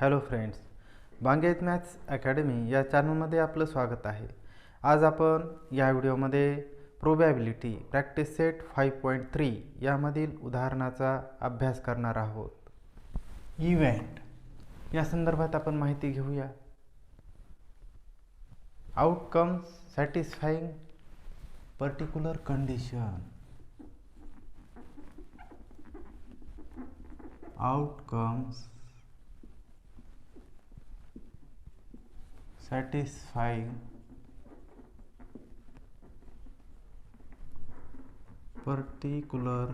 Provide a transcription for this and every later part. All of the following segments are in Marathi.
हॅलो फ्रेंड्स, बांगेत मॅथ्स अकॅडमी या चॅनलमध्ये आपलं स्वागत आहे. आज आपण या व्हिडिओमध्ये प्रोबॅबिलिटी प्रॅक्टिस सेट 5.3 यामधील उदाहरणाचा अभ्यास करणार आहोत. इव्हेंट या संदर्भात आपण माहिती घेऊया. Outcomes satisfying particular condition. Outcomes satisfying particular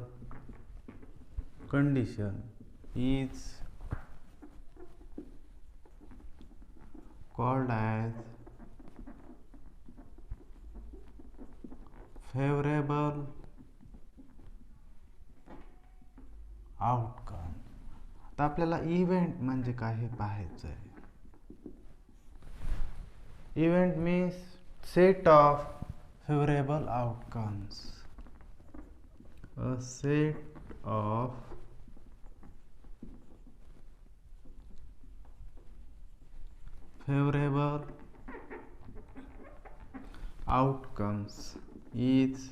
condition is called as favorable outcome. आता आपल्याला इव्हेंट म्हणजे काय हे पाहायचं आहे. Event means set of favorable outcomes. A set of favorable outcomes is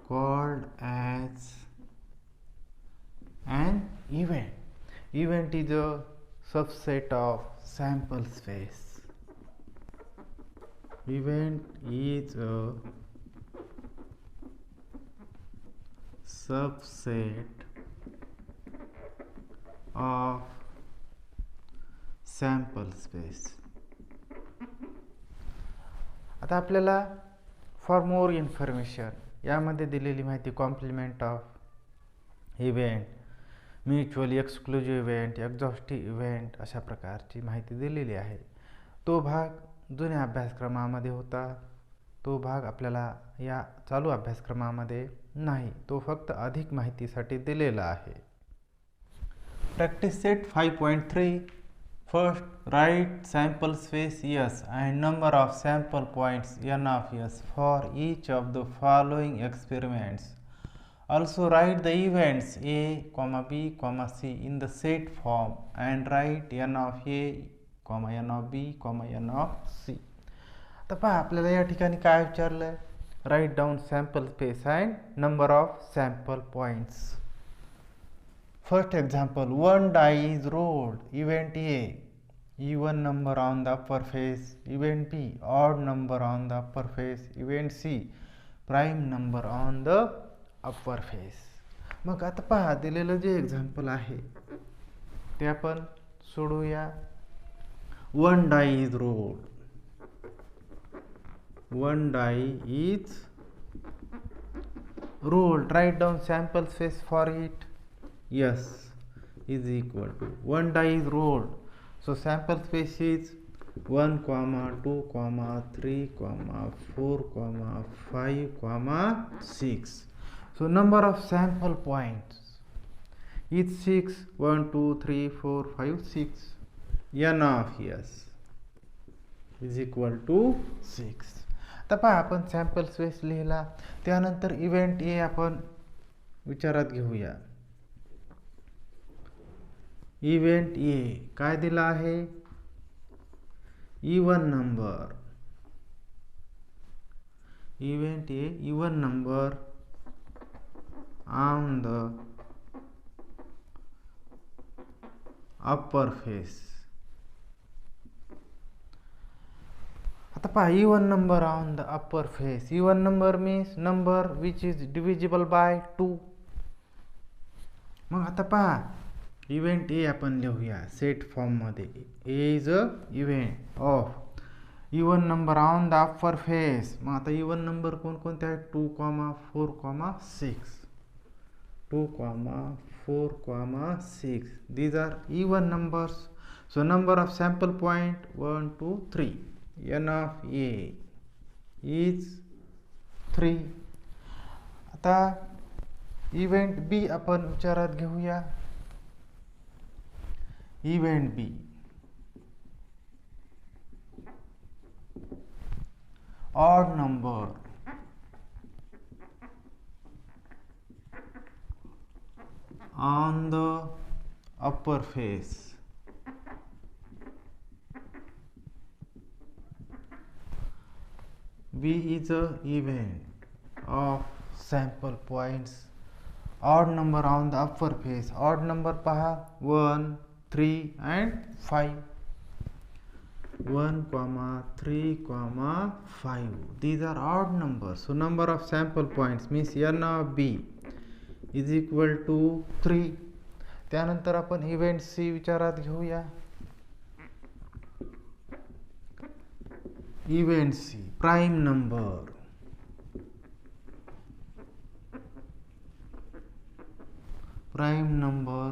called as an event. Event is a subset of sample space. Event is a subset of sample space. आता आपल्याला फॉर मोर इन्फॉर्मेशन यामध्ये दिलेली माहिती complement of event, mutually exclusive event, exhaustive event अशा प्रकारची माहिती दिलेली आहे. तो भाग जुन्या अभ्यासक्रमामध्ये होता. तो भाग आपल्याला या चालू अभ्यासक्रमामध्ये नाही. तो फक्त अधिक माहितीसाठी दिलेला आहे. Practice set 5.3. First write sample space S and number of sample points n of S for each of the following experiments. Also write the events A, B, C in the set form and write n of A, n of B, n of C. आता पहा आपल्याला या ठिकाणी काय विचारलंय. Write down sample space and number of sample points. First example, one die is rolled. Event A, even number on the upper face. Event B, odd number on the upper face. Event C, prime number on the upper face. मग आता पहा दिलेलं जे एक्झाम्पल आहे ते आपण सोडूया. One die is rolled. One die is rolled. Write down sample space for it. S is equal to 1 die is rolled. So sample space is 1, 2, 3, 4, 5, 6. So number of sample points is 6. 1, 2, 3, 4, 5, 6. N of S is equal to 6. आता पहा आपण सॅम्पल स्पेस लिहिला. त्यानंतर इव्हेंट ए आपण विचारात घेऊया. इव्हेंट ए काय दिला आहे. Even number. Event A even number on the upper face. आता पहा even number on the upper face. Even number means number which is divisible bye 2. मग आता पहा इव्हेंट ए आपण लिहूया सेट फॉर्म मध्ये. A is a event of even number on the upper face. मग आता इवन नंबर कोणकोणते आहेत. 2, 4, 6. 2, 4, 6. These are even numbers. So number of sample point 1, 2, 3. N of A is 3. आता इव्हेंट बी आपण विचारात घेऊया. Event B odd number on the upper face. B is a event of sample points odd number on the upper face. Odd number पहा 1, 3 and 5. 1, 3, 5. These are odd numbers. So number of sample points means n of B is equal to 3. त्यानंतर आपण इव्हेंट सी विचारात घेऊया. Event C prime number. Prime number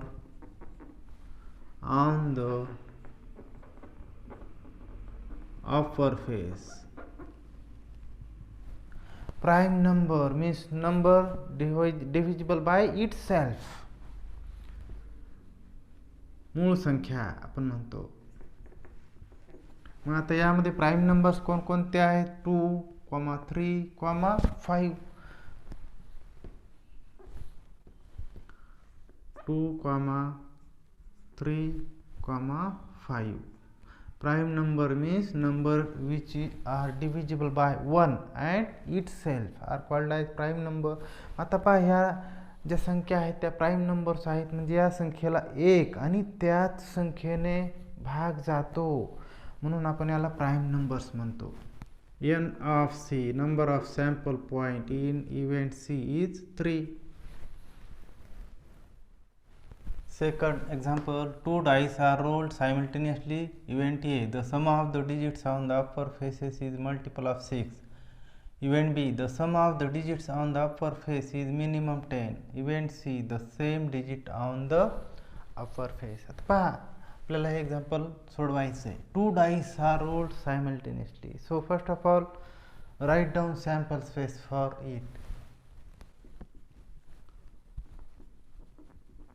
on the upper face. Prime number means number divisible by itself. मूळ संख्या आपण म्हणतो. मग आता यामध्ये प्राइम नंबर्स कोणकोणते आहेत? 2, 3, 5. 2, 3, 5. Prime number means number which are divisible by 1 and itself are called as prime number. आता पहा ह्या ज्या संख्या आहेत त्या प्राइम नंबर्स आहेत, म्हणजे या संख्येला 1 आणि त्याच संख्येने भाग जातो म्हणून आपण याला प्राइम नंबर्स म्हणतो. n of C number of sample point in event C is 3. Second example, 2 dice are rolled simultaneously. Event A, the sum of the digits on the upper faces is multiple of 6. Event B, the sum of the digits on the upper face is minimum 10. Event C, the same digit on the upper face. आता पहा आपल्याला हे एक्झाम्पल सोडवायचं आहे. 2 dice are rolled simultaneously. So first of all, write down sample space for it.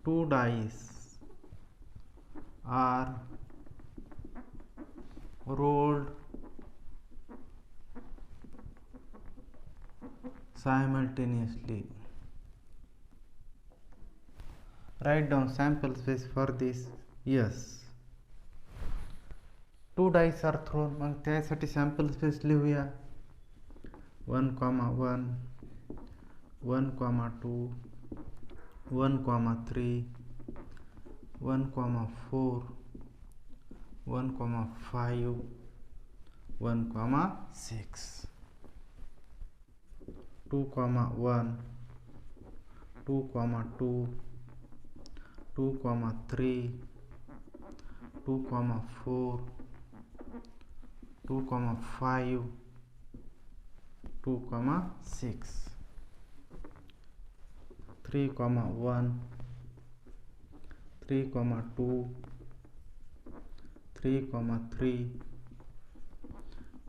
2 dice are rolled simultaneously. Write down sample space for this. Yes, 2 dice are thrown. मग त्यासाठी सॅम्पल स्पेस लिहूया. 1, 1, 1, 2, 1, 3, 1, 4, 1, 5, 1, 6. 2, 1, 2, 2, 2, 3, 2, 4, 2, 5, 2, 6. 3, 1, 3, 2, 3, 3,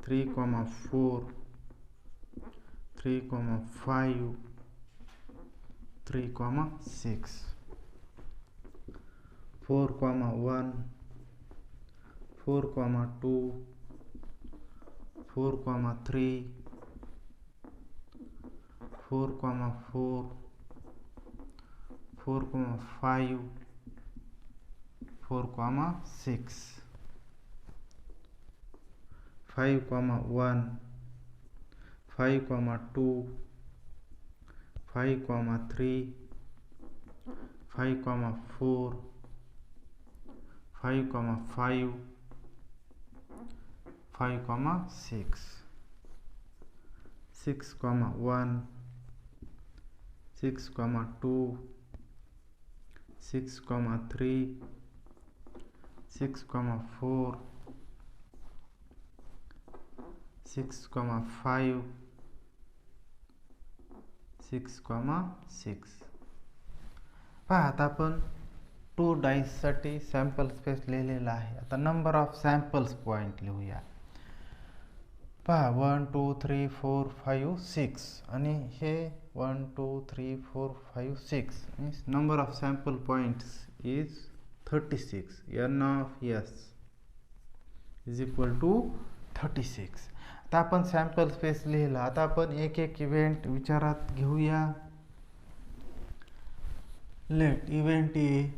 3, 4, 3, 5, 3, 6. 4, 1, 4, 2, 4, 3, 4, 4, 4, 5, 4, 6. 5, 1, 5, 2, 5, 3, 5, 4, 5, 5, 5, 6. 6, 1, 6, 2, 6, 3, 6, 4, 6, 5, 6, 6. पहा आता आपण 2 डाईस साठी सॅम्पल स्पेस लिहिलेला आहे. आता नंबर ऑफ सॅम्पल्स पॉइंट लिहूया. पहा 1, 2, 3, 4, 5, 6 आणि हे 1, 2, 3, 4, 5, 6 means number of sample points is 36. n of s is equal to 36. आता आपण सॅम्पल स्पेस लिहिला. आता आपण एक एक इव्हेंट विचारात घेऊया. Let event A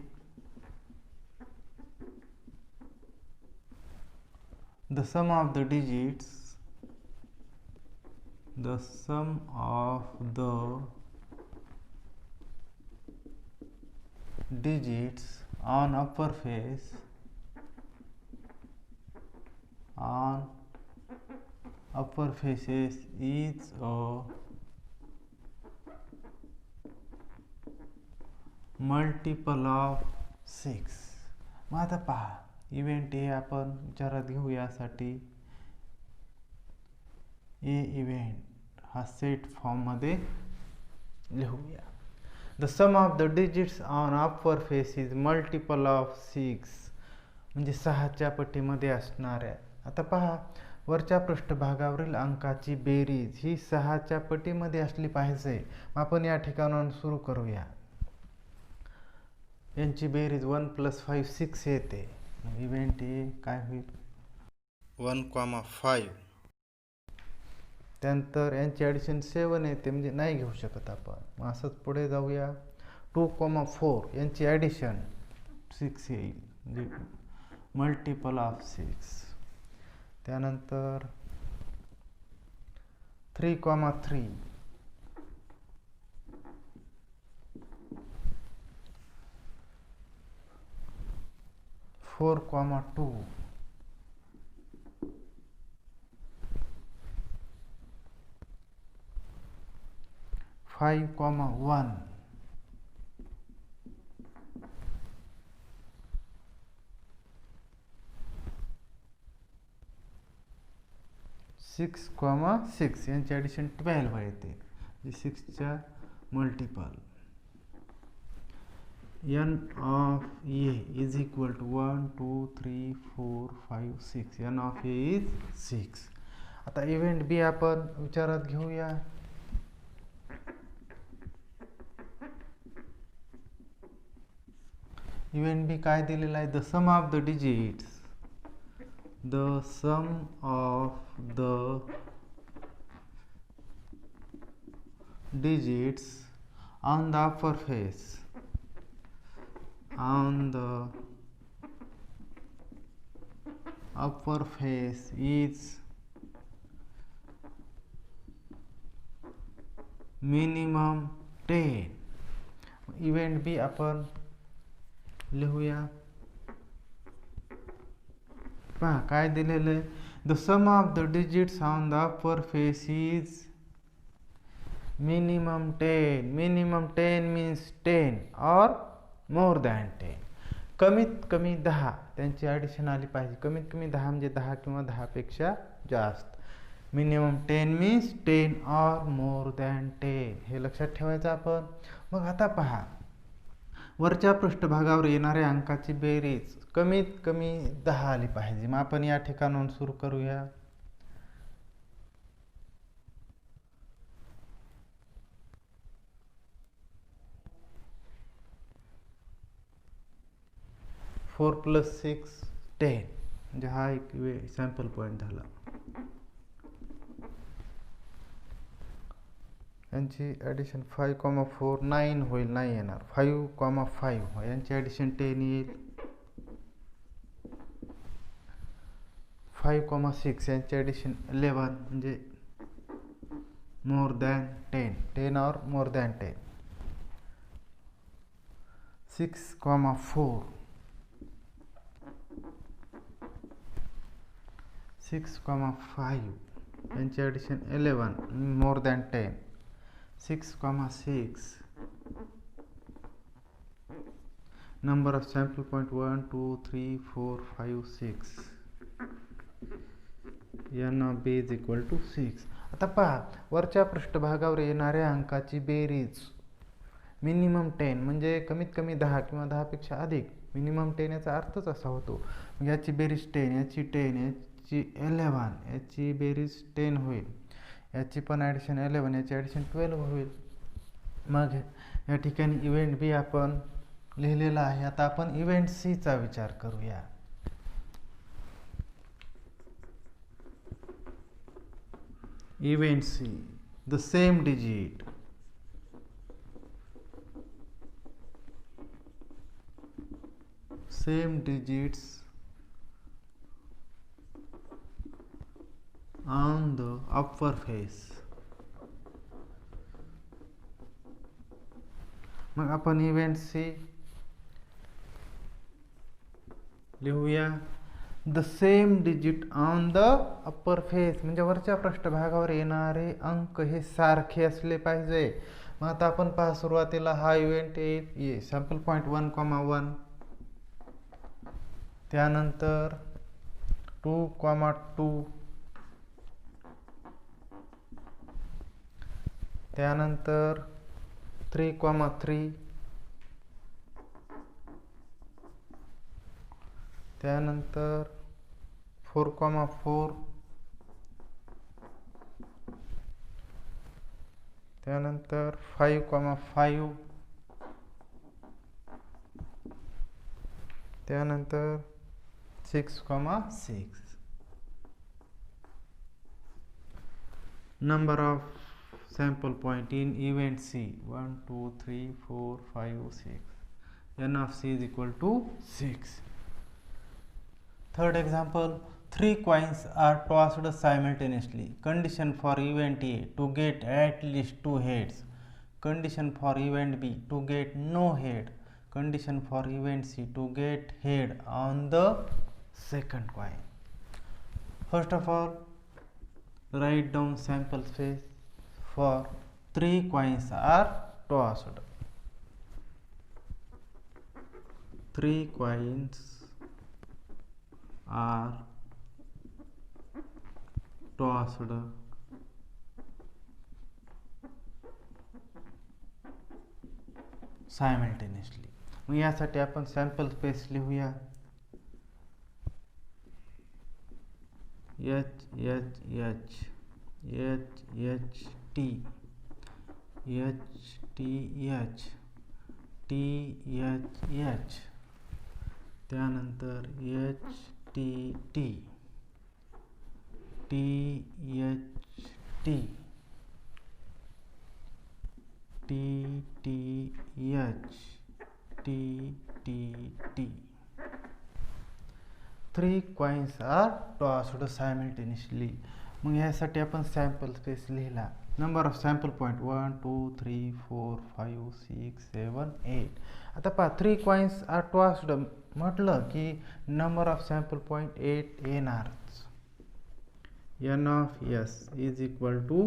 the sum of the digits, the sum of the digits on upper face faces is a multiple of 6. मग आता पहा, इव्हेंट ए आपण विचारात घेऊ. यासाठी ए इव्हेंट हा सेट फॉर्ममध्ये लिहूया. The sum of the digits on upper face is multiple of 6, म्हणजे 6च्या पटीमध्ये असणाऱ्या. आता पहा, वरच्या पृष्ठभागावरील अंकाची बेरीज ही 6च्या पटीमध्ये असली पाहिजे. आपण या ठिकाणाहून सुरू करूया. यांची बेरीज 1 + 5 6 येते. इव्हेंट ए काय होईल 1,5. त्यानंतर यांची ॲडिशन 7 येते, म्हणजे नाही घेऊ शकत आपण. मग असंच पुढे जाऊया. 2,4 यांची ॲडिशन 6 येईल, म्हणजे मल्टिपल ऑफ 6. त्यानंतर 3,3 4,2 5,1 6,6 यांची ॲडिशन 12 येते, जे 6च्या multiple. n of a is equal to 1 2 3 4 5 6. n of a is 6. आता इव्हेंट बी आपण विचारात घेऊया. इव्हेंट बी काय दिलेला आहे, the sum of the digits, the sum of the digits on the upper face is minimum 10. Event B आपण लिहूया. पहा काय दिलेलं आहे, the sum of the digits on the upper face is minimum 10. minimum 10 means 10 or more than 10. कमीत कमी 10 त्यांची ॲडिशन आली पाहिजे. कमीत कमी 10 म्हणजे 10 किंवा 10 पेक्षा जास्त. Minimum 10 means 10 or more than 10, हे लक्षात ठेवायचं आपण. मग आता पहा, वरच्या पृष्ठभागावर येणाऱ्या अंकाची बेरीज कमीत कमी 10 आली पाहिजे. मग आपण या ठिकाणाहून सुरू करूया. 4 + 6 10, म्हणजे हा एक सॅम्पल पॉईंट झाला. यांची ॲडिशन 5,4 9 होईल, नाही येणार. 5,5 यांची ॲडिशन 10 येईल. 5,6 यांची ॲडिशन 11, म्हणजे more than 10, 10 or more than 10. 6,4 6,5 यांची addition 11, more than 10. 6,6 number of sample point 1 2 3 4 5 6. n of b is equal to 6. आता पहा, वरच्या पृष्ठभागावर येणाऱ्या अंकाची बेरीज मिनिमम 10 म्हणजे कमीत कमी 10 किंवा 10 पेक्षा अधिक. मिनिमम 10 याचा अर्थच असा होतो. मग याची बेरीज 10, याची 10, याची 11, याची बेरीज 10 होईल. याची पण ॲडिशन 11, याची ॲडिशन 12 होईल. मग या ठिकाणी इव्हेंट बी आपण लिहिलेला आहे. आता आपण इव्हेंट सीचा विचार करूया. Event C, the same digit same digits on the upper face. मग आपण इव्हेंट सी लिहूया the same digit on the upper face, म्हणजे वरच्या पृष्ठभागावर येणारे अंक हे सारखे असले पाहिजे. मग आता आपण पहा सुरुवातीला हा इव्हेंट येईल सॅम्पल पॉईंट 1,1, त्यानंतर 2,2, त्यानंतर 3,3, त्यानंतर 4,4, त्यानंतर 5,5, त्यानंतर 6,6. Number of sample point in event C 1 2 3 4 5 6. N of C is equal to 6. Third example, 3 coins are tossed simultaneously. Condition for event A to get at least 2 heads. Condition for event B to get no head. Condition for event C to get head on the second coin. First of all, write down sample space for 3 coins are tossed. 3 coins are tossed simultaneously. मग यासाठी आपण सॅम्पल स्पेस लिहूया H H H H H T H T H T H H, त्यानंतर H T T T H T T T H T T T. 3 coins are tossed simultaneously. मग यासाठी आपण सॅम्पल स्पेस लिहिला. Number of sample point 1 2 3 4 5 6 7 8. आता पहा 3 coins are tossed म्हटलं की नंबर ऑफ सॅम्पल पॉईंट 8 येणारच. N of S is equal to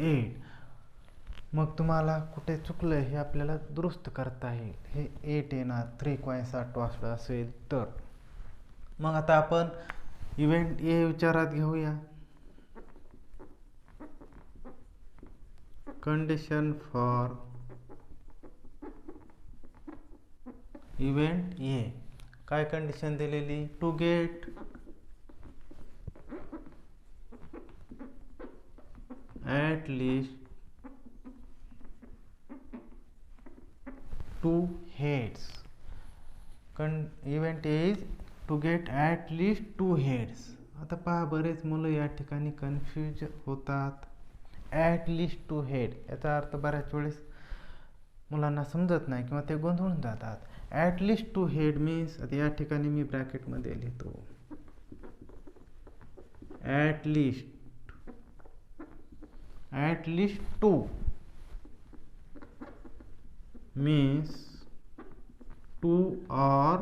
8. मग तुम्हाला कुठे चुकलं हे आपल्याला दुरुस्त करता येईल. हे 8 येणार 3 coins are tossed असेल तर. मग आता आपण इव्हेंट ए विचारात घेऊया. कंडिशन फॉर इव्हेंट ए, काय कंडिशन दिलेली? To get at least 2 heads. Event A is to get at least 2 heads. आता पहा बरेच मुलं या ठिकाणी कन्फ्यूज होतात. ॲट लीस्ट 2 head याचा अर्थ बऱ्याच वेळेस मुलांना समजत नाही किंवा ते गोंधळून जातात. ॲट लीस्ट 2 head मीन्स आता या ठिकाणी मी ब्रॅकेटमध्ये लिहितो at least 2 means 2 or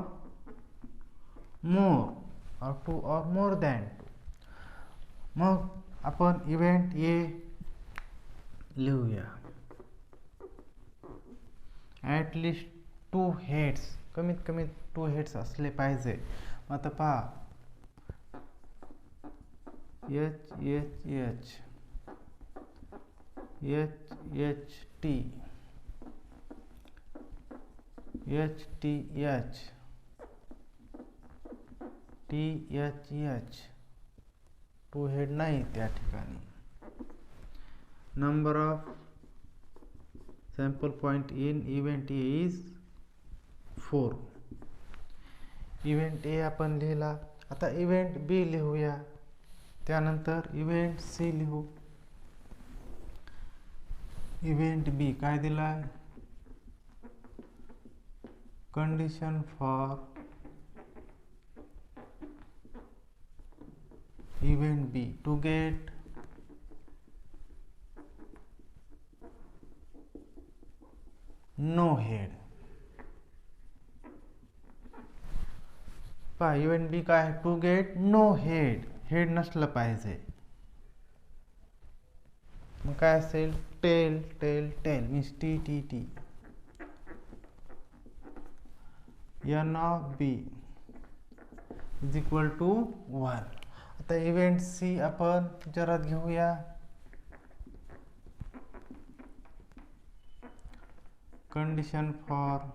more or 2 or more than 2. मग आपण इव्हेंट ए लिहूया ॲट लीस्ट 2 heads, कमीत कमी 2 heads असले पाहिजे. मग आता पहा H H H H H T H T H T H H 2 head नाही त्या ठिकाणी. Number of sample point in event A is 4. Event A आपण लिहिला. आता इव्हेंट बी लिहूया, त्यानंतर इव्हेंट सी लिहू. इव्हेंट बी काय दिला? Condition for event B to get head. पहा इव्हेंट बी काय आहे, to get no head, head नसलं पाहिजे. मग काय असेल, tail tail tail means T T T. N of B is equal to 1. आता इव्हेंट सी आपण विचारात घेऊया. Condition for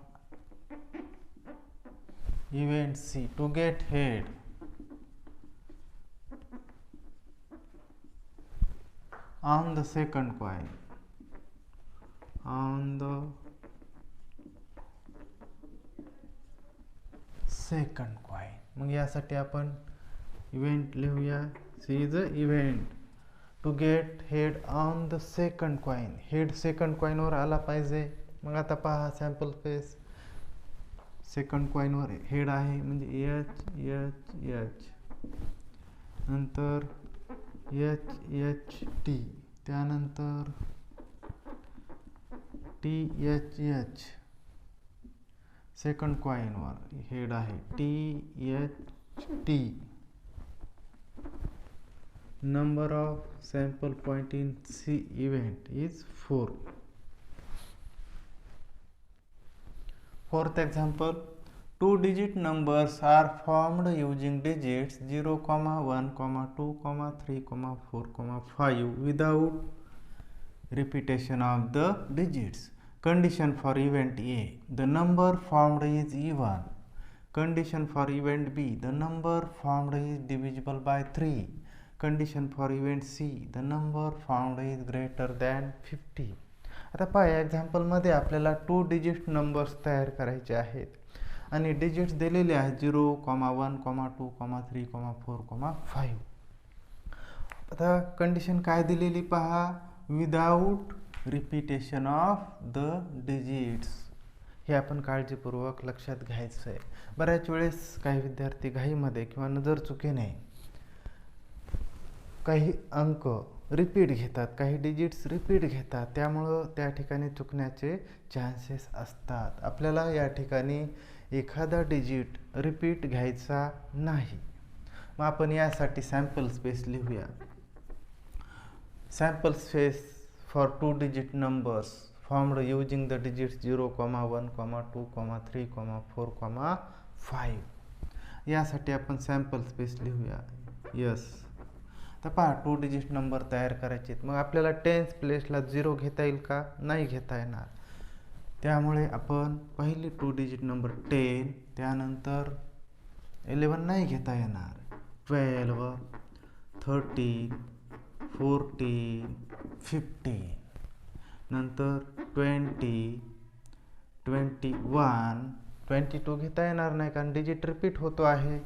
event C to get head on the second coin, on the second coin. मग यासाठी आपण इव्हेंट लिहूया. C is a event to get head on the second coin. Head second coin वर आला पाहिजे. मग आता पहा सॅम्पल स्पेस सेकंड कॉइन वर हेड आहे म्हणजे एच एच एच, नंतर एच एच टी, त्यानंतर T H H. Second coin वर हेड आहे T H T. Number of sample point in C event is 4. Fourth example, 2-digit numbers are formed using digits 0, 1, 2, 3, 4, 5 without repetition of the digits. Condition for event A, the number formed is even. Condition for event B, the number formed is divisible by 3. Condition for event C, the number formed is greater than 50. आता पहा या एक्झाम्पलमध्ये आपल्याला 2 डिजिट नंबर्स तयार करायचे आहेत आणि डिजिट्स दिलेले आहेत 0, 1, 2, 3, 4, 5. आता कंडिशन काय दिलेली पहा, without repetition of the digits. हे आपण काळजीपूर्वक लक्षात घ्यायचं आहे. बऱ्याच वेळेस काही विद्यार्थी घाईमध्ये किंवा नजर चुकीने काही अंक रिपीट घेतात, काही डिजिट्स रिपीट घेतात, त्यामुळं त्या ठिकाणी चुकण्याचे चान्सेस असतात. आपल्याला या ठिकाणी एखादा डिजिट रिपीट घ्यायचा नाही. मग आपण यासाठी सॅम्पल स्पेस लिहूया. Sample space for 2 digit numbers formed using the digits 0, 1, 2, 3, 4, 5. यासाठी आपण सॅम्पल स्पेस लिहूया. यस. तर पहा 2 डिजिट नंबर तयार करायचे आहेत. मग आपल्याला टेन्स प्लेसला 0 घेता येईल का, नाही घेता येणार. त्यामुळे आपण पहिली 2 डिजिट नंबर 10, त्यानंतर 11 नाही घेता येणार, 12, 13, 14, 15, नंतर 20, 21, 22 घेता येणार नाही कारण डिजिट रिपीट होतो आहे,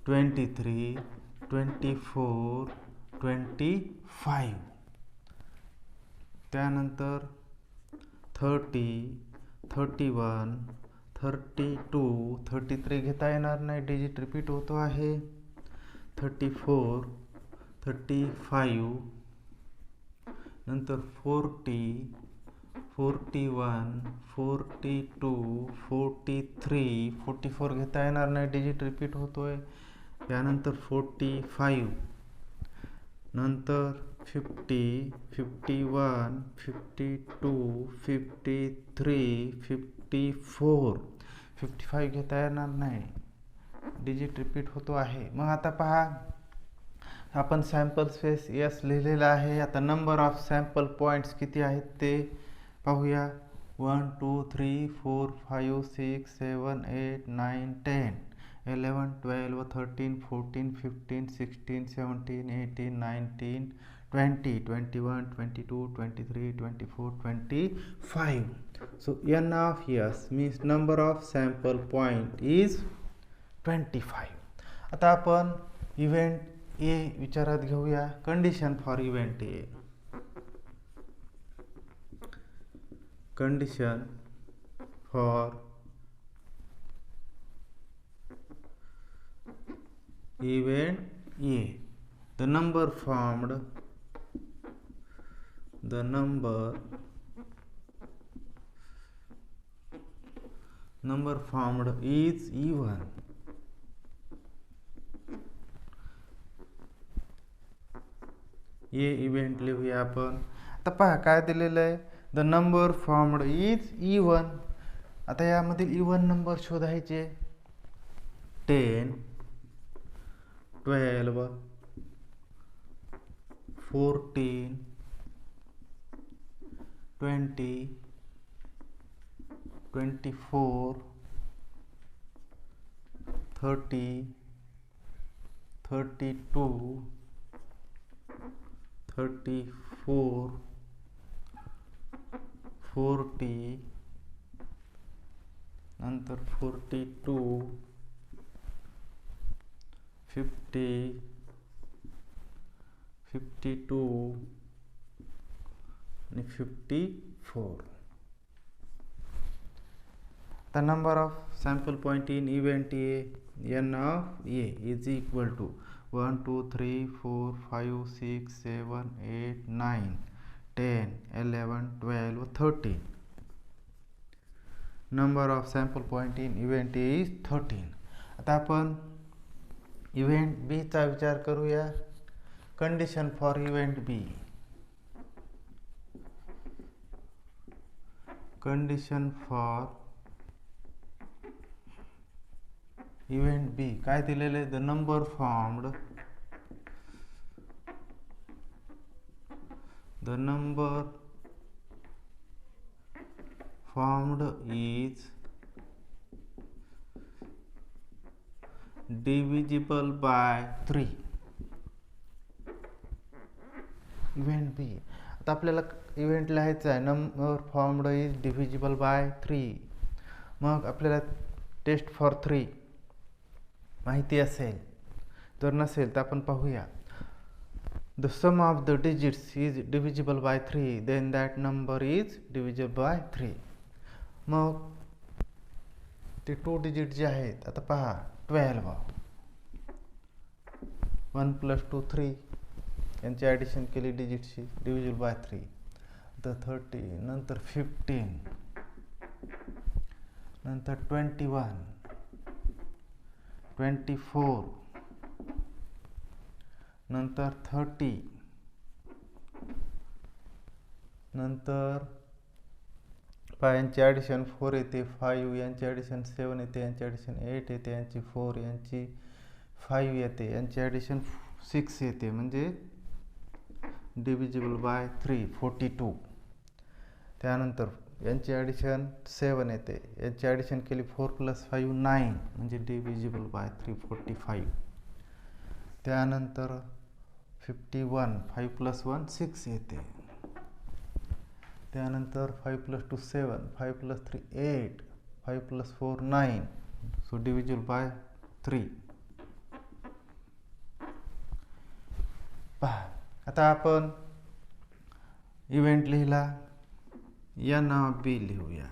23, 24, 25, त्यानंतर 30, 31, 32, 33 घेता येणार नाही, डिजिट रिपीट होतो आहे, 34, 35, नंतर 40, 41, 42, 43, 44 घेता येणार नाही, डिजिट रिपीट होतोय, त्यानंतर 45, नंतर 50, 51, 52, 53, 54, 55 घेता येणार नाही, डिजिट रिपीट होतो आहे. मग आता पहा आपण सॅम्पल स्पेस यस लिहिलेला आहे. आता नंबर ऑफ सॅम्पल पॉईंट्स किती आहेत ते पाहूया. 1, 2, 3, 4, 5, 6, 7, 8, 9, 10, 11, 12, 13, 14, 15, 16, 17, 18, 19, 20, 21, 22, 23, 24, 25. So n of s means number of sample point is 25. आता आपण इव्हेंट ए विचारात घेऊया. Condition for event A. Condition for event A, the number formed number formed is even. ये इव्हेंट लिहूया आपण. आता पहा काय दिलेलं आहे, the number formed is even. आता यामधील इवन नंबर शोधायचे. 10, 12, 14, 20, 24, 30, 32, 34, 40, नंतर 42, 50, 52 आणि 54. The number of sample point in event A, n of A is equal to 1, 2, 3, 4, 5, 6, 7, 8, 9, 10, 11, 12, 13. Number of sample point in event A is 13. आता आपण इव्हेंट बी चा विचार करूया. Condition for event B. Condition for event B काय दिलेले, the number formed, the number formed is divisible by 3. Event B. आता आपल्याला इव्हेंट लिहायचा आहे, number formed is divisible by 3. मग आपल्याला टेस्ट फॉर 3 माहिती असेल. जर नसेल तर आपण पाहूया. The sum of the digits is divisible by 3, then that number is divisible by 3. मग ते 2 डिजिट जे आहेत, आता पहा 12, 1 + 2 3, यांची ॲडिशन केली डिजिटची, डिव्हिजिबल बाय 3. द 30, नंतर 15, नंतर 21, 24, नंतर 30, नंतर यांची ॲडिशन 4 येते, 5, यांची ॲडिशन 7 येते, यांची ॲडिशन 8 येते, यांची 4, यांची 5 येते, यांची ॲडिशन 6 येते, म्हणजे डिव्हिजिबल बाय 3 42. त्यानंतर यांची ॲडिशन 7 येते, यांची ॲडिशन केली 4 + 5 9, म्हणजे डिव्हिजिबल बाय 3 45. त्यानंतर 51, 5 + 1 6 येते. त्यानंतर 5 + 2 7, 5 + 3 8, 5 + 4 9, सो डिव्हिजिबल बाय 3. पहा आता आपण इव्हेंट लिहिला. n ऑफ बी लिहूया.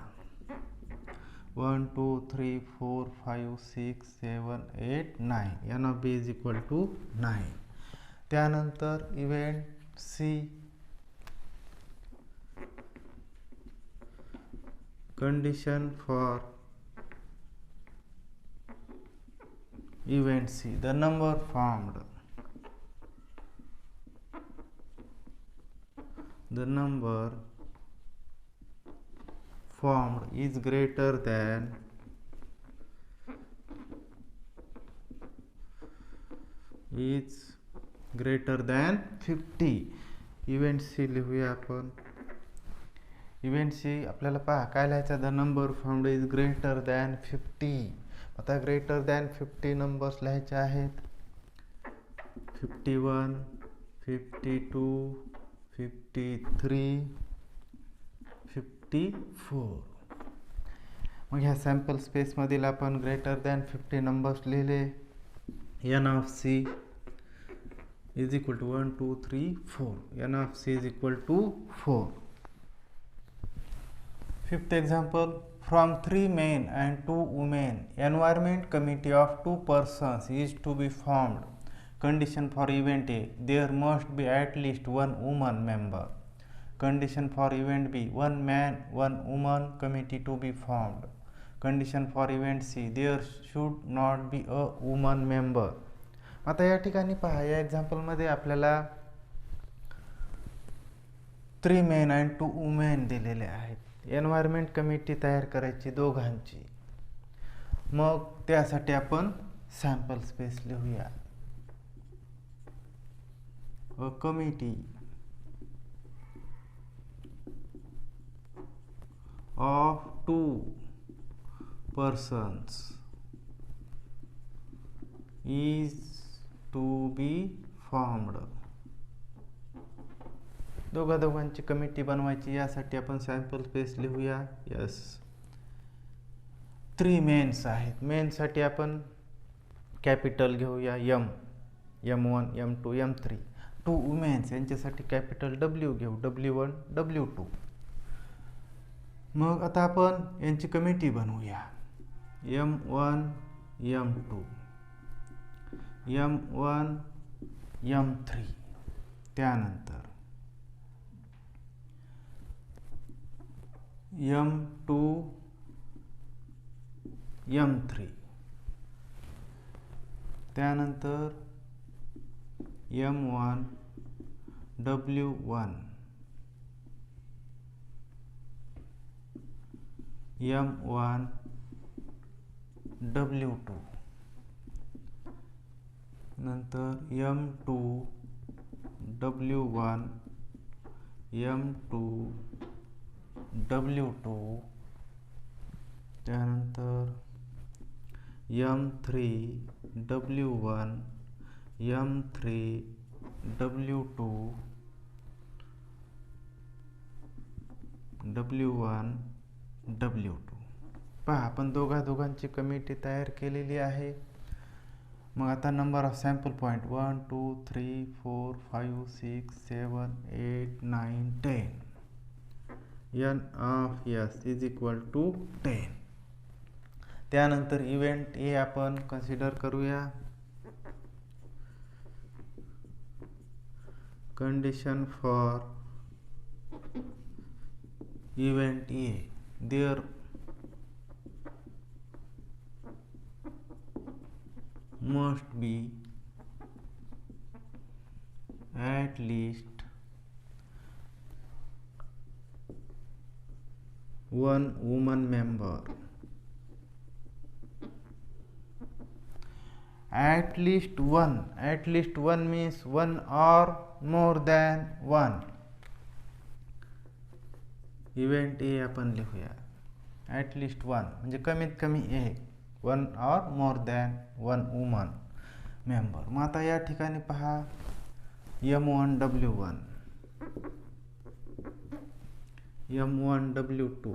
1, 2, 3, 4, 5, 6, 7, 8, 9. n of B is equal to 9. त्यानंतर event C. Condition for event C, the number formed, the number formed is greater than greater than 50. Event C लिहूया आपण. इव्हेंट सी आपल्याला पहा काय लिहायचं, the number formed is greater than 50. आता ग्रेटर दॅन 50 नंबर्स लिहायचे आहेत. 51, 52, 53, 54. मग ह्या सॅम्पल स्पेसमधील आपण ग्रेटर दॅन 50 नंबर्स लिहिले. n of C is equal to 1, 2, 3, 4. n of C is equal to 4. Fifth example, from 3 men and 2 women, environment committee of 2 persons is to be formed. Condition for event A, there must be at least 1 woman member. Condition for event B, 1 man, 1 woman committee to be formed. Condition for event C, there should not be a woman member. आता या ठिकाणी पहा, या एक्झाम्पलमध्ये आपल्याला 3 मेन अँड 2 वुमेन दिलेले आहेत. एन्व्हायरमेंट कमिटी तयार करायची दोघांची. मग त्यासाठी आपण सॅम्पल स्पेस लिहूया. A committee of 2 persons is to be formed. दोघांची कमिटी बनवायची, यासाठी आपण सॅम्पल स्पेस लिहूया. यस, 3 मेन्स आहेत. मेन्ससाठी आपण कॅपिटल घेऊया M, M1, M2, M3. 2 women's यांच्यासाठी कॅपिटल W घेऊ, W1, W2. मग आता आपण यांची कमिटी बनवूया. M1, M2, M1, M3. त्यानंतर M2, M3. त्यानंतर M1, W1, M1, W2. नंतर M2, W1, M2, W2. त्यानंतर M3, W1, M3, W2, W1, W2. पहा, आपण दोघांची कमिटी तयार केलेली आहे. मग आता number of sample point 1 2 3 4 5 6 7 8 9 10. n of s is equal to 10. त्यानंतर इव्हेंट ए आपण कन्सिडर करूया. Condition for event A, there must be at least one woman member. At least one. At least one means one or more than one. Event A आपण लिहूया. At least one म्हणजे कमीत कमी एक. 1 or more than 1 woman member. मग आता या ठिकाणी पहा, M1, W1, M1, W2,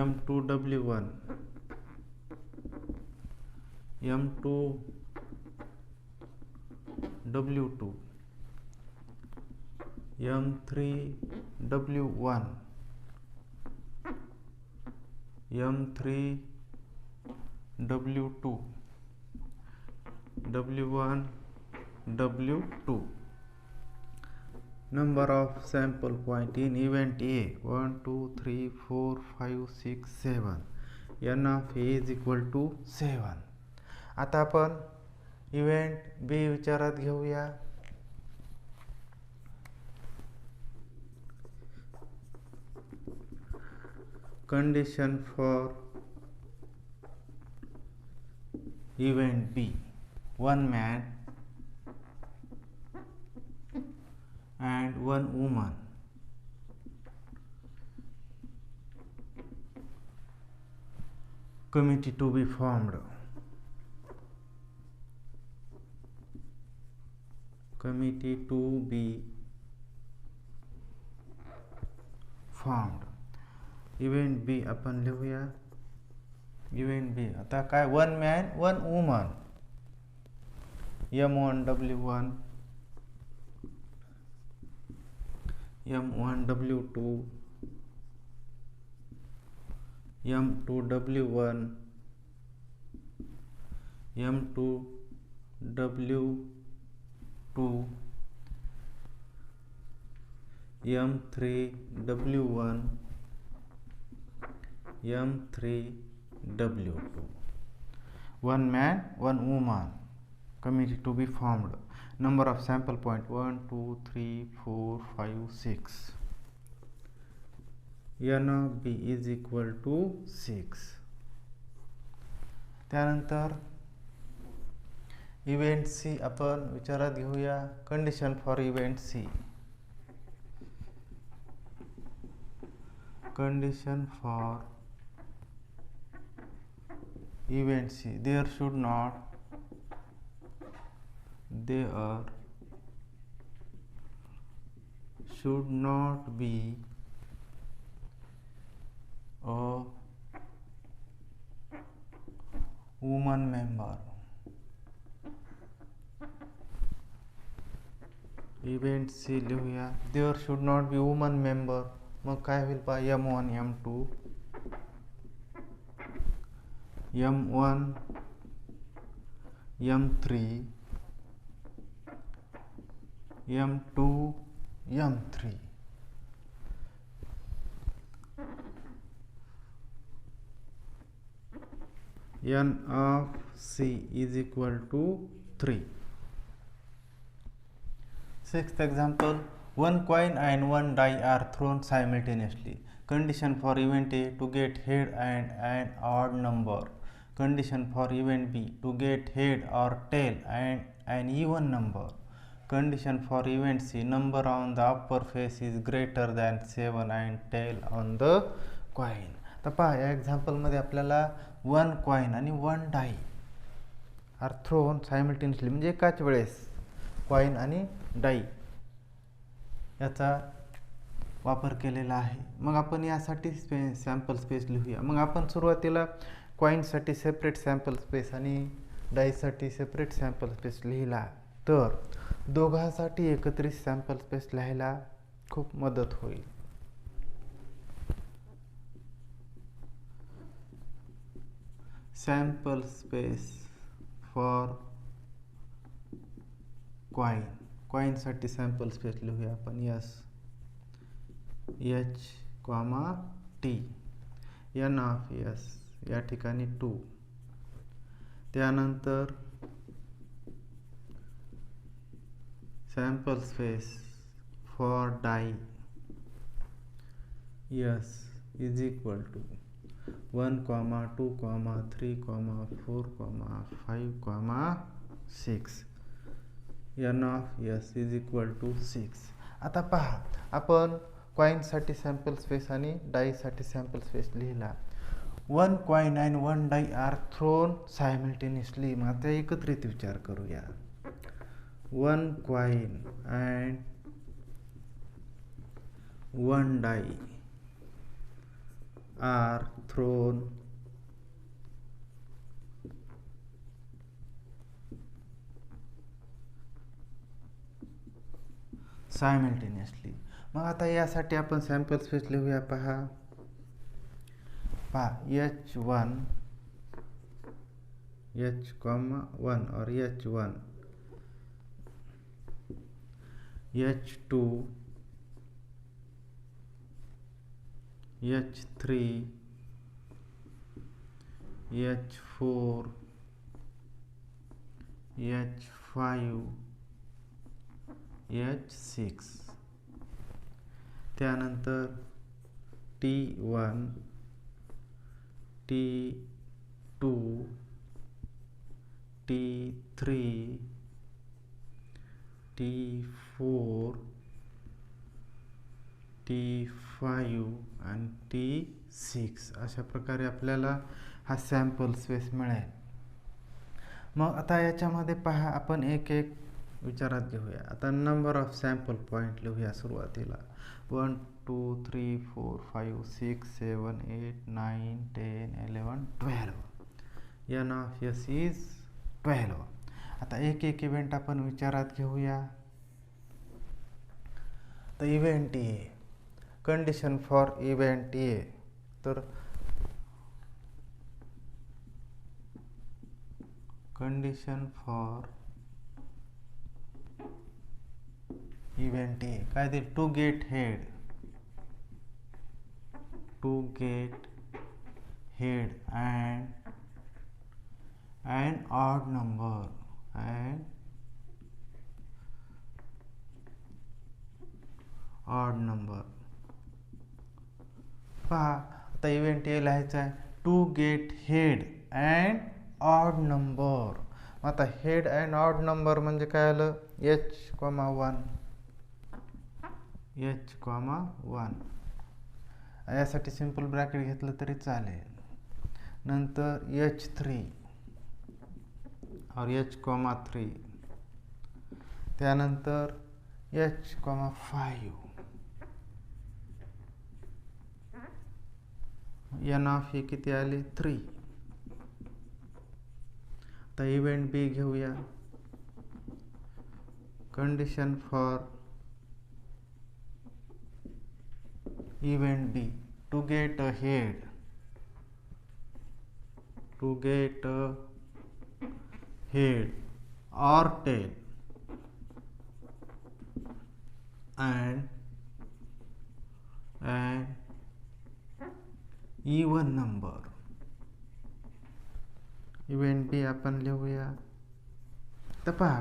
M2, W1, M2, W2, M3, W1, M3, W2, W1, W2. Number of sample point in event A 1 2 3 4 5 6 7. n of A is equal to 7. आता आपण इव्हेंट बी विचारात घेऊया. Condition for event B, 1 man and 1 woman. Committee to be formed. Committee to be formed. Event B आपण लिहूया. इव्हेंट बी आता काय, 1 man 1 woman. M1, W1, M1, W2, M2, W1, M2, W2, M3, W1, M3W2. One man, one woman. Committee to be formed. Number of sample point 1, 2, 3, 4, 5, 6. N of B is equal to 6. त्यानंतर इव्हेंट सी आपण विचारात घेऊया. Condition for event C. Condition for event C. there should not be a woman member. Event C लिहूया. there should not be woman member. मग काय होईल पहा. M1 M2 M1 M3 M2 M3. N of C is equal to 3. Sixth example. One coin and one die are thrown simultaneously. Condition for event A to get head and an odd number. Condition for event B to get head or tail and an even number. Condition for event C, number on the upper face is greater than 7 and tail on the coin. तर पहा या एक्झाम्पलमध्ये आपल्याला वन कॉइन आणि one die are thrown simultaneously, म्हणजे एकाच वेळेस कॉइन आणि डाई याचा वापर केलेला आहे. मग आपण यासाठी सॅम्पल स्पेस लिहूया. मग आपण सुरुवातीला कॉइनसाठी सेपरेट सॅम्पल स्पेस आणि डाईसाठी सेपरेट सॅम्पल स्पेस लिहिला तर दोघांसाठी एकत्रित सॅम्पल स्पेस लिहायला खूप मदत होईल. Sample space for coin. कॉइनसाठी सॅम्पल स्पेस लिहूया आपण H, T. N of S या ठिकाणी 2. त्यानंतर sample space for die S is equal to 1, 2, 3, 4, 5, 6. N of S is equal to 6. आता पहा आपण कॉइनसाठी सॅम्पल स्पेस आणि डाईसाठी सॅम्पल स्पेस लिहिला. One coin and one die are thrown simultaneously. मग आता एकत्रित विचार करूया. One coin and one die are thrown simultaneously. मग आता यासाठी आपण सॅम्पल स्पेस लिहूया. पहा H1 H1 और H1 H2 H3 H4 H5 H6. त्यानंतर T1 T2 T3 T4 T5 आणि T6 अशा प्रकारे आपल्याला हा सॅम्पल स्पेस मिळेल. मग आता याच्यामध्ये पहा आपण एक एक विचारात घेऊया. आता नंबर ऑफ सॅम्पल पॉईंट लिहूया सुरुवातीला. 1, 2, 3, 4, 5, 6, 7, 8, 9, 10, 11, 12. N of S is 12. आता एक एक इव्हेंट आपण विचारात घेऊया. तर event A. Condition for event A. तर कंडिशन फॉर इव्हेंट ए काय ते to get head and an odd number and odd number. पहा आता इव्हेंट ए लिहायचा आहे to get head and odd number. आता हेड अँड ऑड नंबर म्हणजे काय आलं H,1 H,1 यासाठी सिंपल ब्रॅकेट घेतलं तरी चालेल. नंतर H3 और H,3 त्यानंतर H,5 n ऑफ ए किती आले 3. आता इव्हेंट बी घेऊया. Condition for event B to get a head or tail and an even number. Event B आपण लिहूया. तर पहा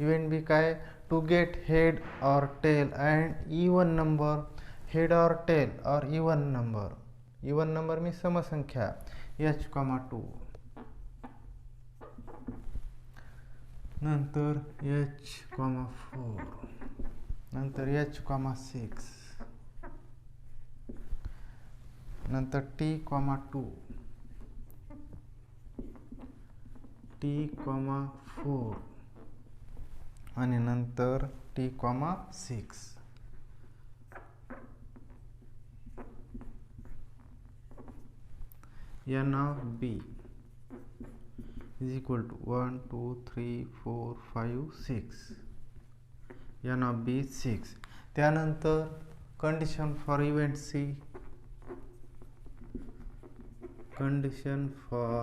इव्हेंट बी काय टू गेट हेड और tail and even number. Head और टेल और इवन नंबर. इवन नंबर मी समसंख्या H,2 नंतर H,4 नंतर H,6 नंतर T,2 T,4 आणि नंतर T,6. n of b is equal to 1 2 3 4 5 6. n of b 6. त्यानंतर condition for event C. Condition for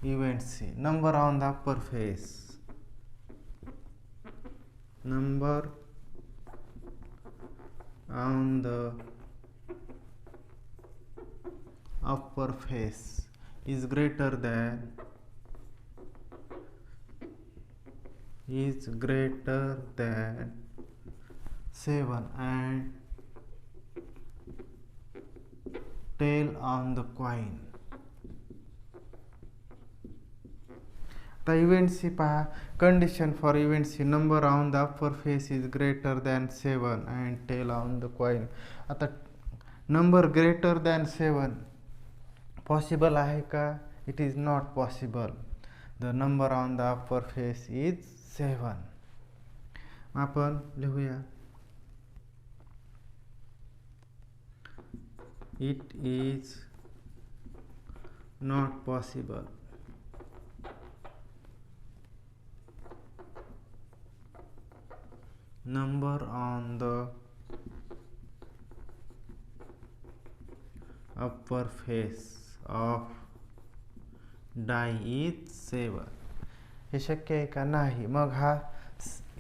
event C number on the upper face. Number on the upper face is greater than 7 and tail on the coin. The event C पहा condition for event C number on the upper face is greater than 7 and tail on the coin. आता number greater than 7 पॉसिबल आहे का? It is not possible. The number on the upper face is 7. आपण लिहूया it is not possible. Number on the upper face of die is 7. हे शक्य आहे का? नाही. मग हा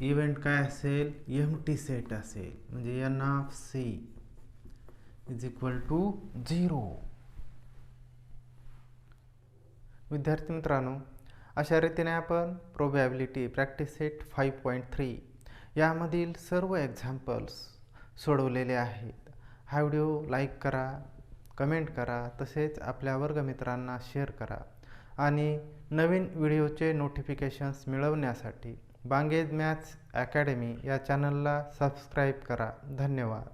इव्हेंट काय असेल? एम्प्टी सेट असेल. म्हणजे n of c is equal to 0. विद्यार्थी मित्रांनो, अशा रीतीने आपण प्रोबॅबिलिटी प्रॅक्टिस सेट 5.3 यामधील सर्व एक्झाम्पल्स सोडवलेले आहेत. हा व्हिडिओ लाईक करा, कमेंट करा, तसेच आपल्या वर्गमित्रांना शेअर करा आणि नवीन व्हिडिओचे नोटिफिकेशन्स मिळवण्यासाठी बांगेज मॅथ्स अकॅडमी या चॅनलला सबस्क्राईब करा. धन्यवाद.